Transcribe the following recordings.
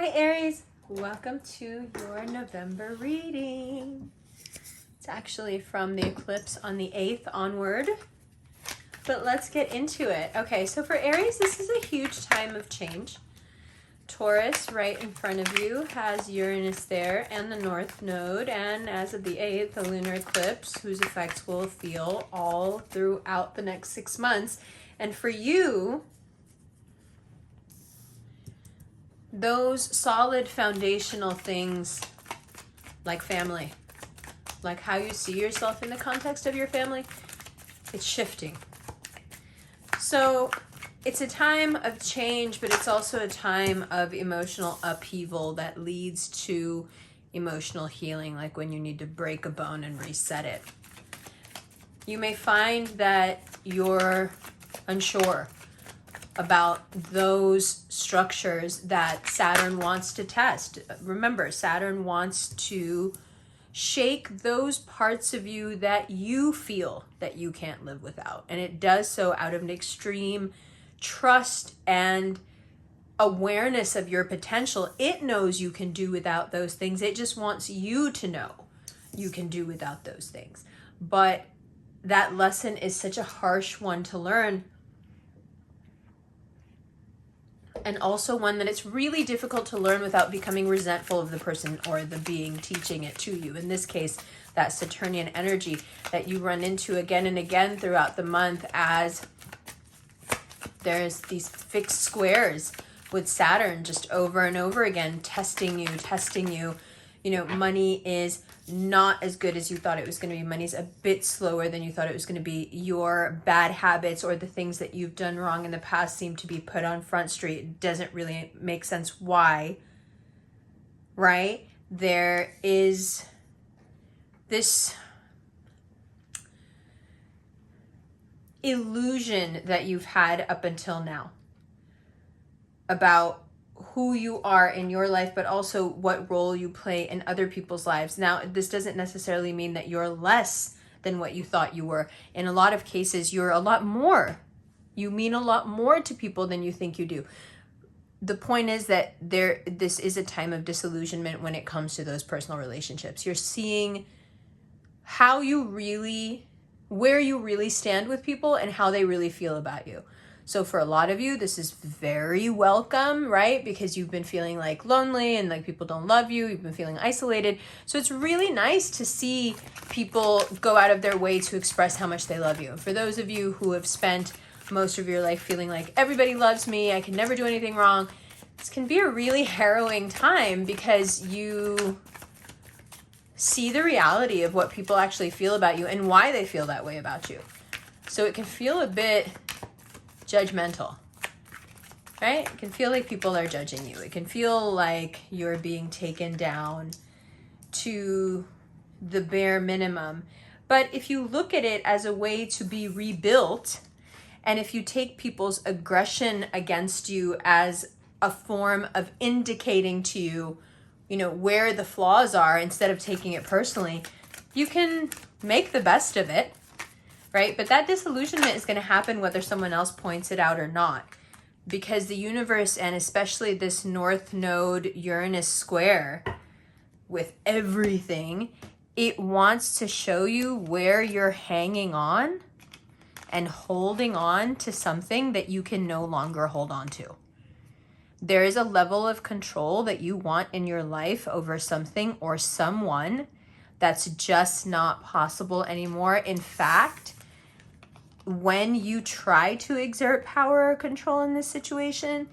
Hi Aries, welcome to your November reading. It's actually from the eclipse on the 8th onward, but let's get into it. Okay, so for Aries, this is a huge time of change. Taurus right in front of you has Uranus there and the North Node, and as of the 8th, the lunar eclipse, whose effects we'll feel all throughout the next 6 months. And for you, those solid foundational things like family, like how you see yourself in the context of your family, it's shifting. So it's a time of change, but it's also a time of emotional upheaval that leads to emotional healing, like when you need to break a bone and reset it. You may find that you're unsure about those structures that Saturn wants to test. Remember, Saturn wants to shake those parts of you that you feel that you can't live without. And it does so out of an extreme trust and awareness of your potential. It knows you can do without those things. It just wants you to know you can do without those things. But that lesson is such a harsh one to learn, and also one that it's really difficult to learn without becoming resentful of the person or the being teaching it to you. In this case, that Saturnian energy that you run into again and again throughout the month, as there's these fixed squares with Saturn just over and over again, testing you. You know, money is not as good as you thought it was going to be. Money's a bit slower than you thought it was going to be. Your bad habits or the things that you've done wrong in the past seem to be put on Front Street. It doesn't really make sense why, right? There is this illusion that you've had up until now about who you are in your life, but also what role you play in other people's lives. Now, this doesn't necessarily mean that you're less than what you thought you were. In a lot of cases, you're a lot more. You mean a lot more to people than you think you do. The point is that this is a time of disillusionment when it comes to those personal relationships. You're seeing how you really, where you really stand with people and how they really feel about you. So for a lot of you, this is very welcome, right? Because you've been feeling like lonely and like people don't love you. You've been feeling isolated. So it's really nice to see people go out of their way to express how much they love you. For those of you who have spent most of your life feeling like everybody loves me, I can never do anything wrong, this can be a really harrowing time because you see the reality of what people actually feel about you and why they feel that way about you. So it can feel a bit judgmental, right? It can feel like people are judging you. It can feel like you're being taken down to the bare minimum. But if you look at it as a way to be rebuilt, and if you take people's aggression against you as a form of indicating to you, you know, where the flaws are instead of taking it personally, you can make the best of it. Right? But that disillusionment is going to happen whether someone else points it out or not. Because the universe, and especially this North Node Uranus square with everything, it wants to show you where you're hanging on and holding on to something that you can no longer hold on to. There is a level of control that you want in your life over something or someone that's just not possible anymore. In fact, when you try to exert power or control in this situation,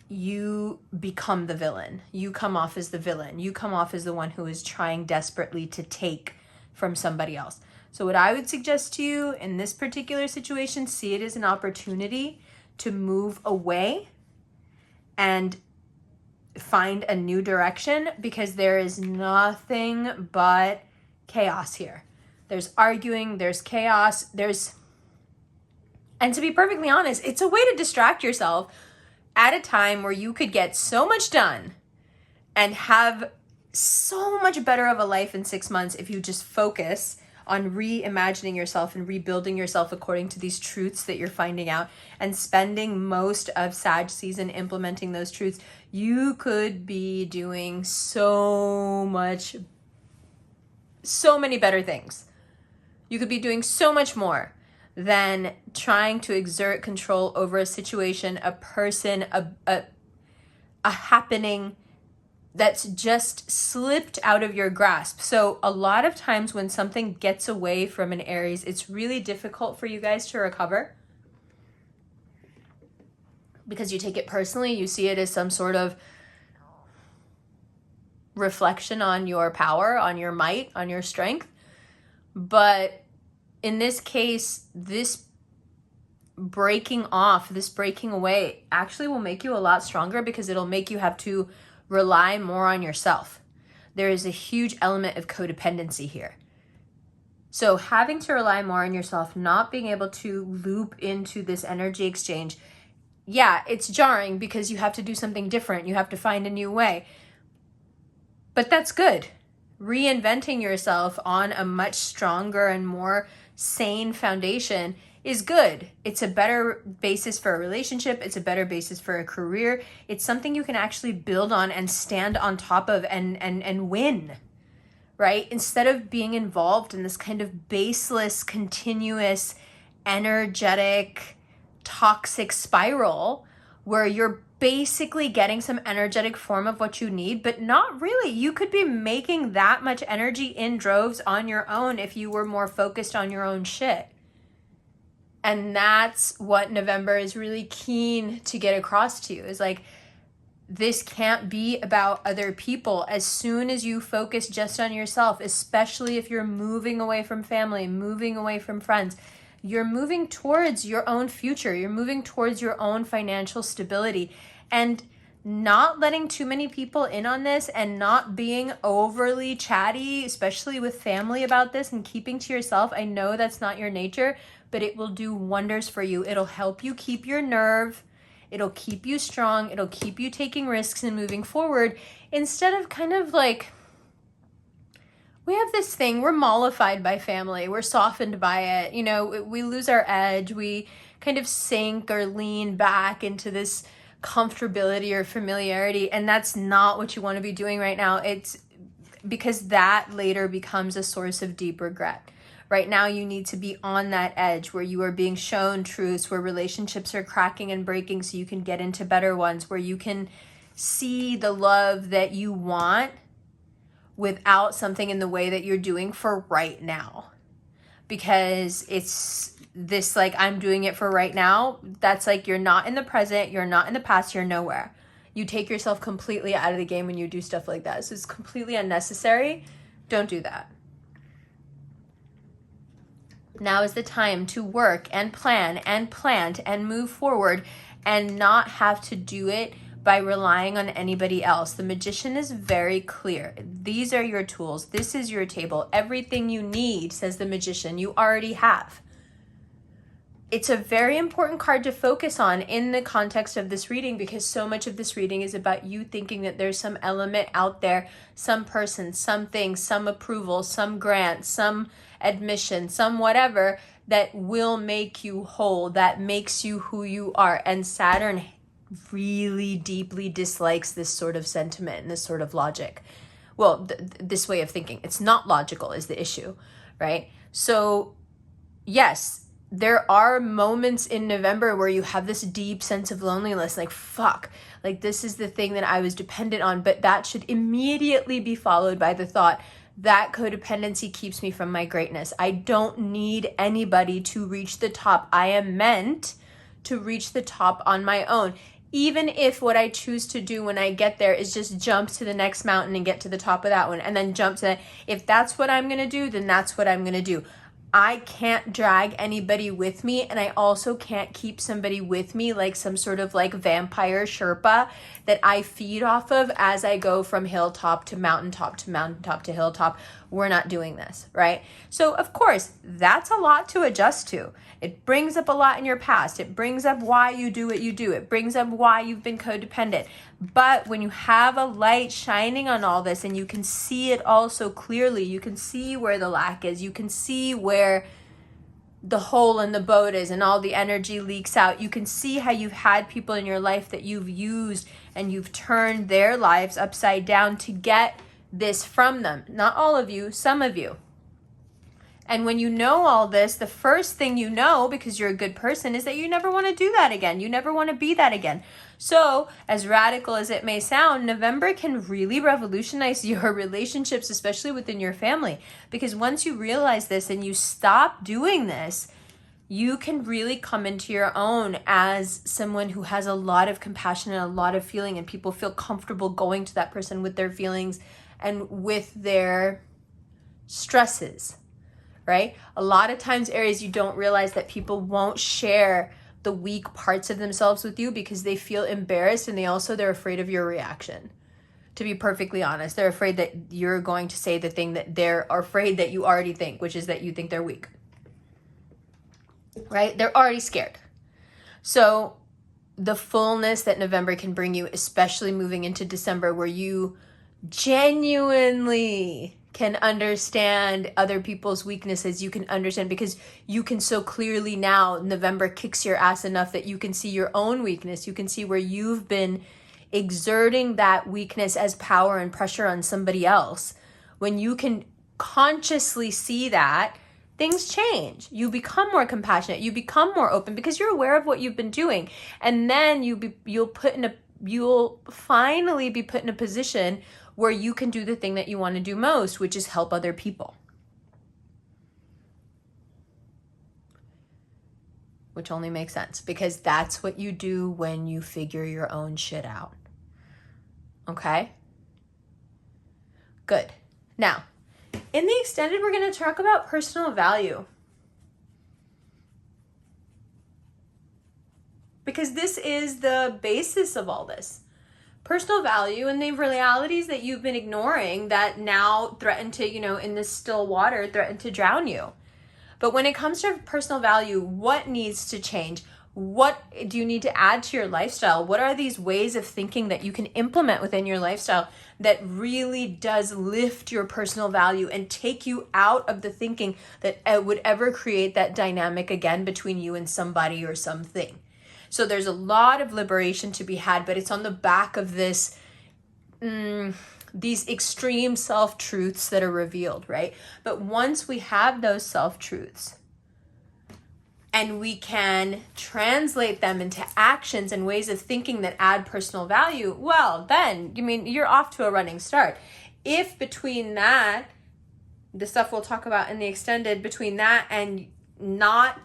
you become the villain. You come off as the villain. You come off as the one who is trying desperately to take from somebody else. So what I would suggest to you in this particular situation, see it as an opportunity to move away and find a new direction, because there is nothing but chaos here. There's arguing, there's chaos, and to be perfectly honest, it's a way to distract yourself at a time where you could get so much done and have so much better of a life in 6 months if you just focus on reimagining yourself and rebuilding yourself according to these truths that you're finding out, and spending most of Sag season implementing those truths, you could be doing so many better things. You could be doing so much more than trying to exert control over a situation, a person, a happening that's just slipped out of your grasp. So a lot of times when something gets away from an Aries, it's really difficult for you guys to recover, because you take it personally. You see it as some sort of reflection on your power, on your might, on your strength. But in this case, this breaking off, this breaking away actually will make you a lot stronger, because it'll make you have to rely more on yourself. There is a huge element of codependency here. So having to rely more on yourself, not being able to loop into this energy exchange, yeah, it's jarring because you have to do something different. You have to find a new way. But that's good. Reinventing yourself on a much stronger and more sane foundation is good. It's a better basis for a relationship. It's a better basis for a career. It's something you can actually build on and stand on top of and win, right? Instead of being involved in this kind of baseless, continuous, energetic, toxic spiral where you're basically getting some energetic form of what you need, but not really. You could be making that much energy in droves on your own if you were more focused on your own shit. And that's what November is really keen to get across to you, is like, this can't be about other people. As soon as you focus just on yourself, especially if you're moving away from family, moving away from friends, you're moving towards your own future. You're moving towards your own financial stability. And not letting too many people in on this, and not being overly chatty, especially with family, about this, and keeping to yourself. I know that's not your nature, but it will do wonders for you. It'll help you keep your nerve. It'll keep you strong. It'll keep you taking risks and moving forward, instead of kind of like, we have this thing, we're mollified by family. We're softened by it. You know, we lose our edge. We kind of sink or lean back into this comfortability or familiarity. And that's not what you want to be doing right now. It's because that later becomes a source of deep regret. Right now, you need to be on that edge where you are being shown truths, where relationships are cracking and breaking so you can get into better ones, where you can see the love that you want without something in the way that you're doing for right now. Because it's this, like, I'm doing it for right now. That's like, you're not in the present, you're not in the past, you're nowhere. You take yourself completely out of the game when you do stuff like that. So it's completely unnecessary. Don't do that. Now is the time to work and plan and plant and move forward, and not have to do it by relying on anybody else. The Magician is very clear. These are your tools. This is your table. Everything you need, says the Magician, you already have. It's a very important card to focus on in the context of this reading, because so much of this reading is about you thinking that there's some element out there, some person, something, some approval, some grant, some admission, some whatever, that will make you whole, that makes you who you are. And Saturn really deeply dislikes this sort of sentiment and this sort of logic. Well, this way of thinking. It's not logical is the issue, right? So yes, there are moments in November where you have this deep sense of loneliness, like, fuck, like, this is the thing that I was dependent on. But that should immediately be followed by the thought, that codependency keeps me from my greatness. I don't need anybody to reach the top. I am meant to reach the top on my own. Even if what I choose to do when I get there is just jump to the next mountain and get to the top of that one, and then jump to that. If that's what I'm going to do, then that's what I'm going to do. I can't drag anybody with me, and I also can't keep somebody with me like some sort of like vampire Sherpa that I feed off of as I go from hilltop to mountaintop to mountaintop to hilltop, we're not doing this, right? So of course, that's a lot to adjust to. It brings up a lot in your past. It brings up why you do what you do. It brings up why you've been codependent. But when you have a light shining on all this and you can see it all so clearly, you can see where the lack is, you can see where the hole in the boat is and all the energy leaks out. You can see how you've had people in your life that you've used and you've turned their lives upside down to get this from them. Not all of you, some of you. And when you know all this, the first thing you know, because you're a good person, is that you never want to do that again. You never want to be that again. So, as radical as it may sound, November can really revolutionize your relationships, especially within your family. Because once you realize this and you stop doing this, you can really come into your own as someone who has a lot of compassion and a lot of feeling, and people feel comfortable going to that person with their feelings and with their stresses. Right? A lot of times, Aries, you don't realize that people won't share the weak parts of themselves with you because they feel embarrassed, and they're afraid of your reaction. To be perfectly honest, they're afraid that you're going to say the thing that they're afraid that you already think, which is that you think they're weak. Right? They're already scared. So the fullness that November can bring you, especially moving into December, where you genuinely can understand other people's weaknesses. You can understand because you can so clearly now, November kicks your ass enough that you can see your own weakness. You can see where you've been exerting that weakness as power and pressure on somebody else. When you can consciously see that, things change. You become more compassionate. You become more open because you're aware of what you've been doing. And then you'll finally be put in a position where you can do the thing that you want to do most, which is help other people. Which only makes sense because that's what you do when you figure your own shit out. Okay? Good. Now, in the extended, we're going to talk about personal value. Because this is the basis of all this. Personal value and the realities that you've been ignoring that now threaten to, in this still water, threaten to drown you. But when it comes to personal value, what needs to change? What do you need to add to your lifestyle? What are these ways of thinking that you can implement within your lifestyle that really does lift your personal value and take you out of the thinking that it would ever create that dynamic again between you and somebody or something? So there's a lot of liberation to be had, but it's on the back of these extreme self-truths that are revealed, right? But once we have those self-truths and we can translate them into actions and ways of thinking that add personal value, well, then, you're off to a running start. If between that, the stuff we'll talk about in the extended, between that and not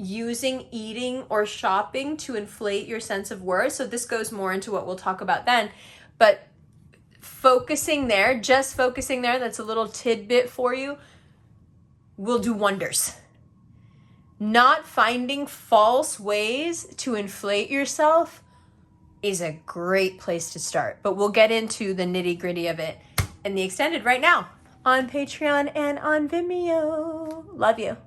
using eating or shopping to inflate your sense of worth. So this goes more into what we'll talk about then. But focusing there, that's a little tidbit for you, will do wonders. Not finding false ways to inflate yourself is a great place to start. But we'll get into the nitty-gritty of it in the extended right now on Patreon and on Vimeo. Love you.